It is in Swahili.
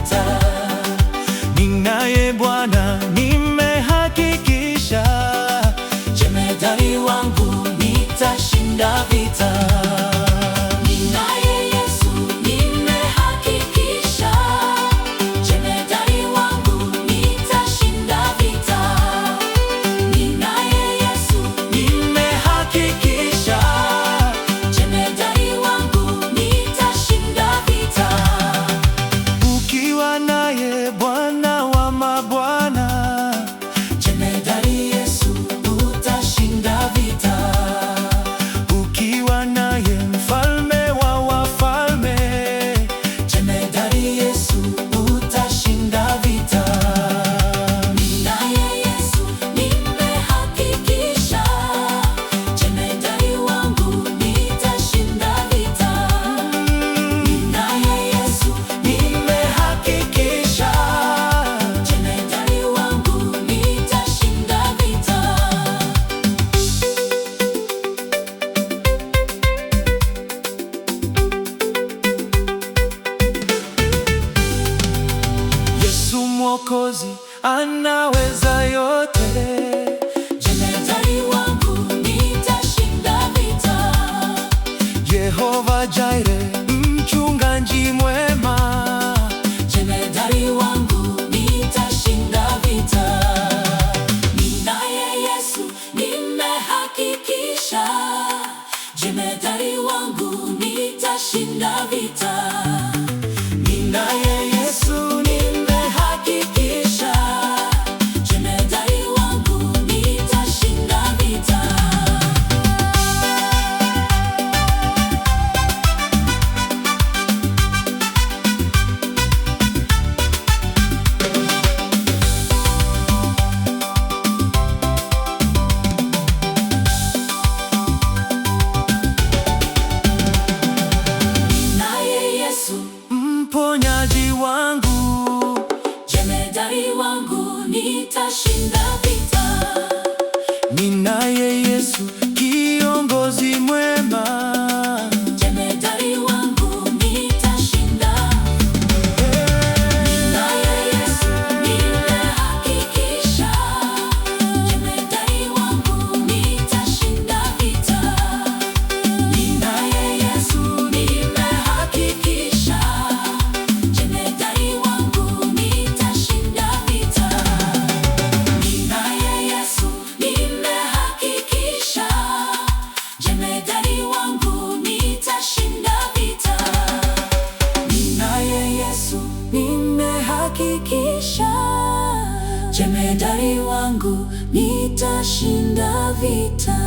vita. Ninaye Bwana, nimehakikisha, jemedari wangu, nitashinda vita. Ninaye Yesu, nimehakikisha, jemedari wangu, nitashinda vita. Ninaye Yesu, nimehakikisha, jemedari wangu, nitashinda vita. Ukiwa naye Bwana wa mabwana, jemedari Yesu, utashinda vita. Ukiwa naye Mfalme wa wafalme, jemedari Yesu, utashinda vita. Ninaye Yesu, nimehakikisha, jemedari wangu, nitashinda vita. Ninaye Yesu, nimehakikisha, jemedari wangu, nitashinda vita. Yesu Mwokozi anaweza yote, jemedari wangu, nitashinda vita. Jehova Jireh, mchungaji mwema, jemedari wangu, nitashinda vita. Ninaye Yesu, nimehakikisha, jemedari wangu, nitashinda vita. Ninaye Yesu, nimehakikisha, jemedari wangu, nitashinda vita. Ninaye Yesu, mponyaji wangu, jemedari wangu, nitashinda vita. Ninaye Yesu, kiongozi mwema, jemedari wangu, nitashinda. Ninaye Yesu, nimehakikisha, jemedari wangu, nitashinda vita. Ninaye Yesu, nimehakikisha, jemedari wangu, nitashinda vita. Ninaye Yesu, nimehakikisha, jemedari wangu, nitashinda vita. Ninaye Yesu, nimehakikisha, jemedari wangu, nitashinda vita.